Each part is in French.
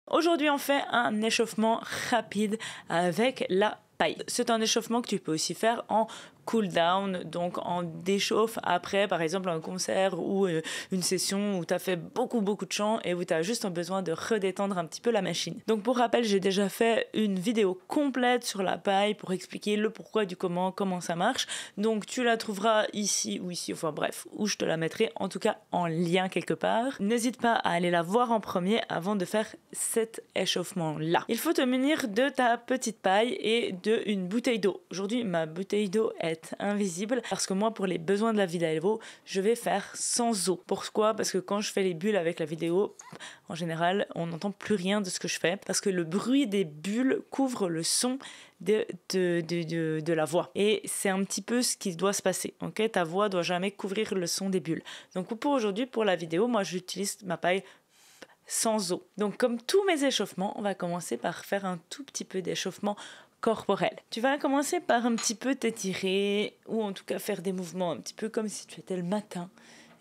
Aujourd'hui, on fait un échauffement rapide avec la paille. C'est un échauffement que tu peux aussi faire en cool down, donc en déchauffe après, par exemple, un concert ou une session où tu as fait beaucoup de chant et où tu as juste besoin de redétendre un petit peu la machine. Donc pour rappel, j'ai déjà fait une vidéo complète sur la paille pour expliquer le pourquoi du comment ça marche. Donc tu la trouveras ici ou ici, enfin bref, où je te la mettrai, en tout cas en lien quelque part. N'hésite pas à aller la voir en premier avant de faire cet échauffement-là. Il faut te munir de ta petite paille et d'une bouteille d'eau. Aujourd'hui, ma bouteille d'eau est invisible parce que moi, pour les besoins de la vidéo, je vais faire sans eau. Pourquoi? Parce que quand je fais les bulles avec la vidéo, en général, on n'entend plus rien de ce que je fais parce que le bruit des bulles couvre le son de la voix. Et c'est un petit peu ce qui doit se passer. Okay? Ta voix doit jamais couvrir le son des bulles. Donc pour aujourd'hui, pour la vidéo, moi, j'utilise ma paille sans eau. Donc comme tous mes échauffements, on va commencer par faire un tout petit peu d'échauffement corporel. Tu vas commencer par un petit peu t'étirer ou en tout cas faire des mouvements un petit peu comme si tu étais le matin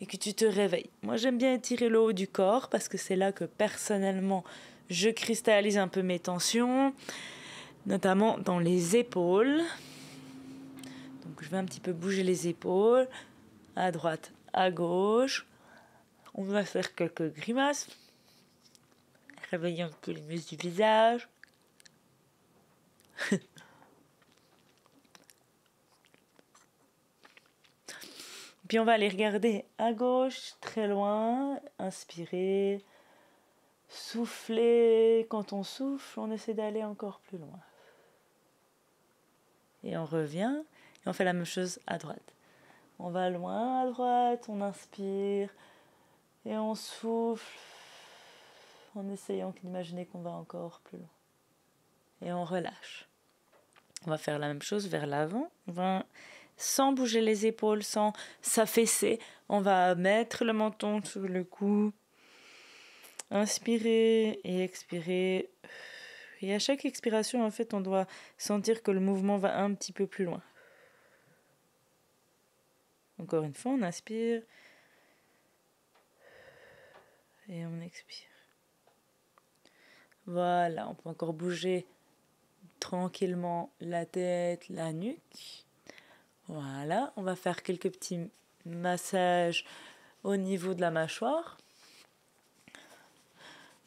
et que tu te réveilles. Moi, j'aime bien étirer le haut du corps parce que c'est là que personnellement, je cristallise un peu mes tensions, notamment dans les épaules. Donc je vais un petit peu bouger les épaules à droite, à gauche. On va faire quelques grimaces. Réveiller un peu les muscles du visage. Puis on va aller regarder à gauche, très loin. Inspirer. Souffler. Quand on souffle, on essaie d'aller encore plus loin. Et on revient. Et on fait la même chose à droite. On va loin à droite, on inspire. Et on souffle. En essayant d'imaginer qu'on va encore plus loin. Et on relâche. On va faire la même chose vers l'avant. On va, sans bouger les épaules, sans s'affaisser, on va mettre le menton sur le cou. Inspirer et expirer. Et à chaque expiration, en fait, on doit sentir que le mouvement va un petit peu plus loin. Encore une fois, on inspire. Et on expire. Voilà, on peut encore bouger tranquillement la tête, la nuque. Voilà, on va faire quelques petits massages au niveau de la mâchoire.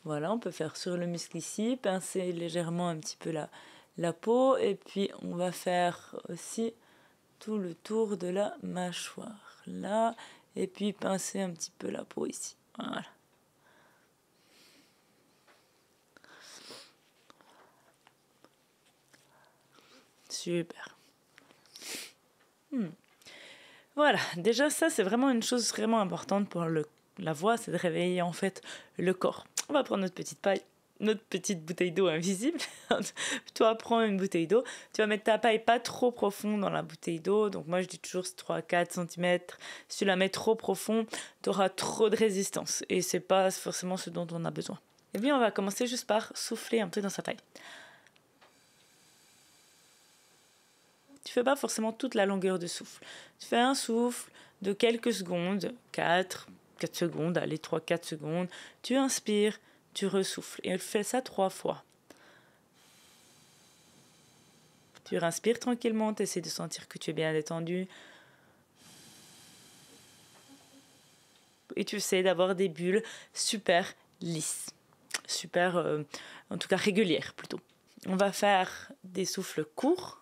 Voilà, on peut faire sur le muscle ici, pincer légèrement un petit peu la peau. Et puis, on va faire aussi tout le tour de la mâchoire. Là, et puis pincer un petit peu la peau ici. Voilà. Super. Voilà, déjà ça c'est vraiment une chose vraiment importante pour la voix, c'est de réveiller en fait le corps. On va prendre notre petite paille, notre petite bouteille d'eau invisible. Toi prends une bouteille d'eau, tu vas mettre ta paille pas trop profond dans la bouteille d'eau, donc moi je dis toujours 3-4 cm. Si tu la mets trop profond, tu auras trop de résistance et c'est pas forcément ce dont on a besoin. Et bien on va commencer juste par souffler un peu dans sa paille. Tu fais pas forcément toute la longueur de souffle. Tu fais un souffle de quelques secondes, 4 secondes, allez 3-4 secondes. Tu inspires, tu ressouffles. Et elle fait ça 3 fois. Tu respires tranquillement, tu essaies de sentir que tu es bien détendu. Et tu essaies d'avoir des bulles super lisses. Super, en tout cas régulières plutôt. On va faire des souffles courts.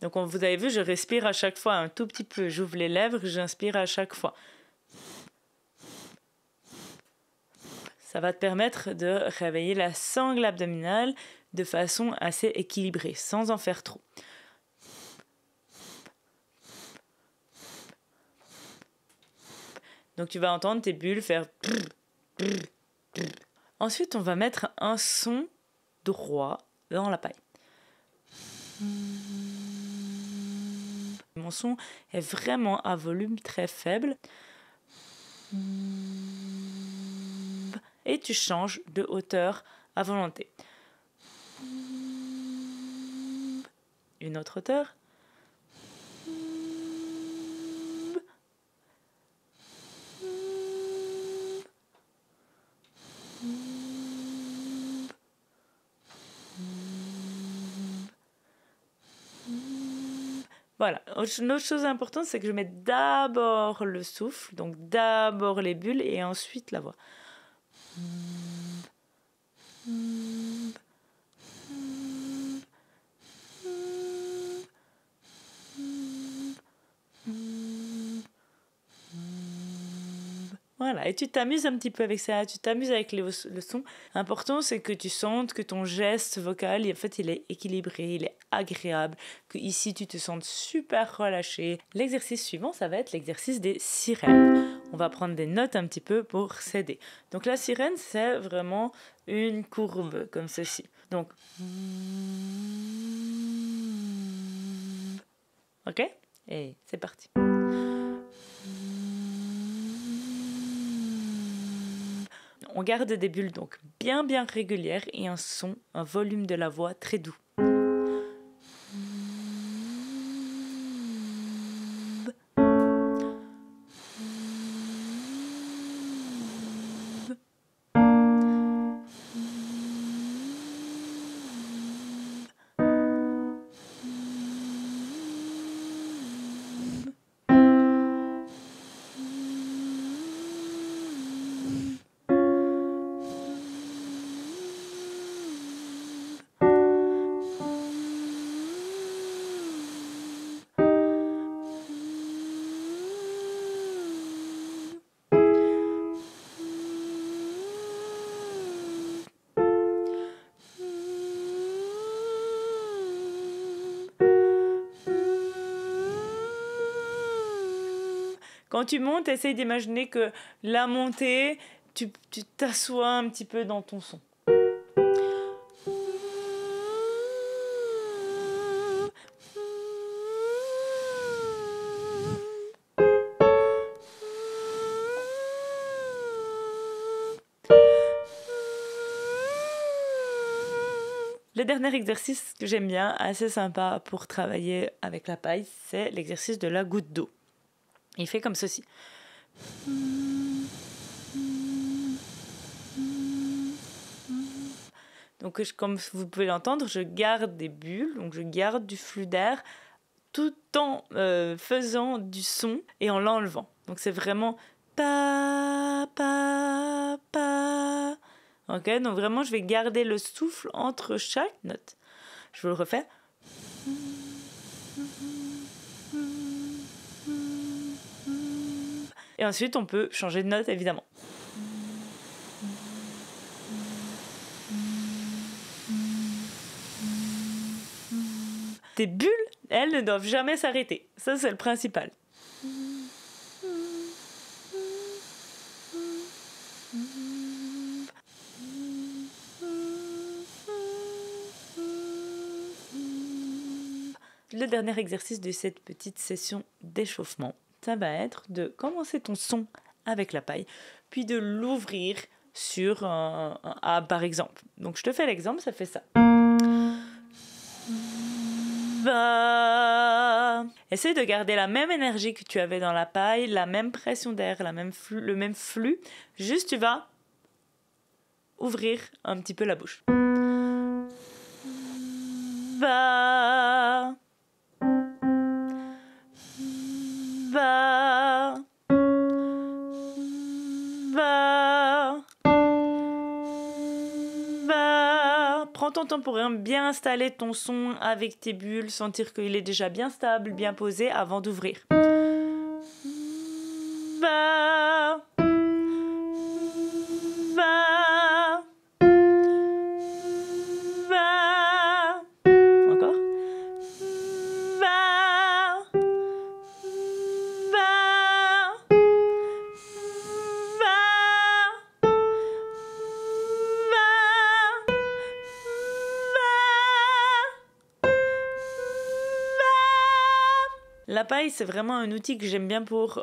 Donc vous avez vu, je respire à chaque fois un tout petit peu. J'ouvre les lèvres, j'inspire à chaque fois. Ça va te permettre de réveiller la sangle abdominale de façon assez équilibrée, sans en faire trop. Donc tu vas entendre tes bulles faire... Ensuite, on va mettre un son droit dans la paille. Mon son est vraiment à volume très faible. Et tu changes de hauteur à volonté. Une autre hauteur. Voilà. Une autre chose importante, c'est que je mets d'abord le souffle, donc d'abord les bulles et ensuite la voix. Voilà, et tu t'amuses un petit peu avec ça, tu t'amuses avec le son. L'important, c'est que tu sentes que ton geste vocal, en fait, il est équilibré, il est agréable, que ici, tu te sens super relâché. L'exercice suivant, ça va être l'exercice des sirènes. On va prendre des notes un petit peu pour s'aider. Donc la sirène, c'est vraiment une courbe comme ceci. Donc, ok? Et c'est parti. On garde des bulles donc bien régulières et un son, un volume de la voix très doux. Quand tu montes, essaye d'imaginer que la montée, tu t'assois un petit peu dans ton son. Le dernier exercice que j'aime bien, assez sympa pour travailler avec la paille, c'est l'exercice de la goutte d'eau. Il fait comme ceci. Donc, comme vous pouvez l'entendre, je garde des bulles, donc je garde du flux d'air tout en faisant du son et en l'enlevant. Donc, c'est vraiment pa, pa, pa. Ok, donc vraiment, je vais garder le souffle entre chaque note. Je vous le refais. Et ensuite, on peut changer de note, évidemment. Tes bulles, elles ne doivent jamais s'arrêter. Ça, c'est le principal. Le dernier exercice de cette petite session d'échauffement, ça va être de commencer ton son avec la paille, puis de l'ouvrir sur un A par exemple. Donc je te fais l'exemple, ça fait ça. Va. Essaye de garder la même énergie que tu avais dans la paille, la même pression d'air, le même flux. Juste tu vas ouvrir un petit peu la bouche. Va. Va. Va. Va. Prends ton temps pour bien installer ton son avec tes bulles, sentir qu'il est déjà bien stable, bien posé avant d'ouvrir. Va. Va. Va. Encore. Va. Va. Va. La paille, c'est vraiment un outil que j'aime bien pour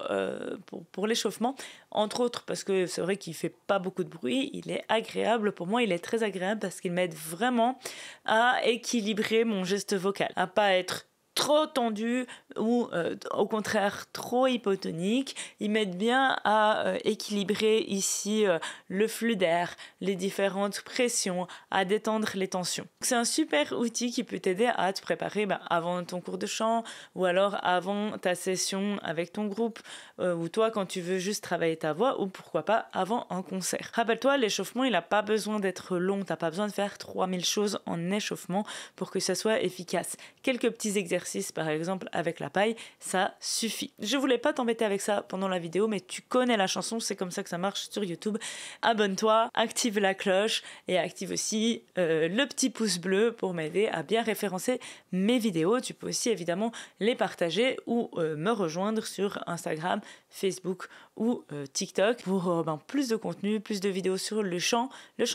l'échauffement, entre autres parce que c'est vrai qu'il ne fait pas beaucoup de bruit, il est agréable, pour moi il est très agréable parce qu'il m'aide vraiment à équilibrer mon geste vocal, à pas être trop tendu ou au contraire trop hypotonique. Ils m'aident bien à équilibrer ici le flux d'air, les différentes pressions, à détendre les tensions. C'est un super outil qui peut t'aider à te préparer avant ton cours de chant ou alors avant ta session avec ton groupe ou toi quand tu veux juste travailler ta voix ou pourquoi pas avant un concert. Rappelle-toi, l'échauffement il n'a pas besoin d'être long, t'as pas besoin de faire 3000 choses en échauffement pour que ça soit efficace. Quelques petits exercices par exemple avec la paille, ça suffit. Je voulais pas t'embêter avec ça pendant la vidéo, mais tu connais la chanson, c'est comme ça que ça marche sur YouTube. Abonne-toi, active la cloche et active aussi le petit pouce bleu pour m'aider à bien référencer mes vidéos. Tu peux aussi évidemment les partager ou me rejoindre sur Instagram, Facebook ou TikTok pour plus de contenu, plus de vidéos sur le chant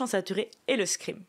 saturé et le scream.